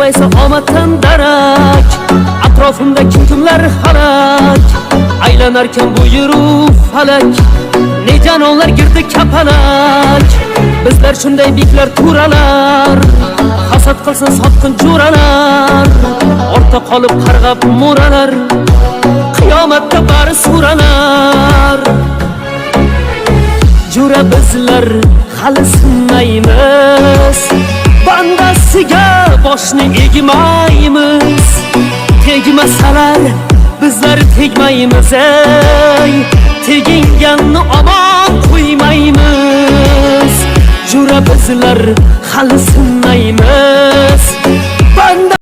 bo'lmaysa omaddan darak, atrofimda kimlar halak, aylanarkan bu yeru falak, ne janonlar girdi kapalak. Bizlar shunday beklar turalar, hasad qilsin sotqin jo'ralar, ortda qolib qarg'ab mo'ralar, qiyomatda bari suralar. Jura bizlar hali sinmaymiz, bandasiga boshni egmaymiz. Tegmasalar bizlar tegmaymiz, ey teginganni omon qo'ymaymiz. Jura bizlar hali sinmaymiz.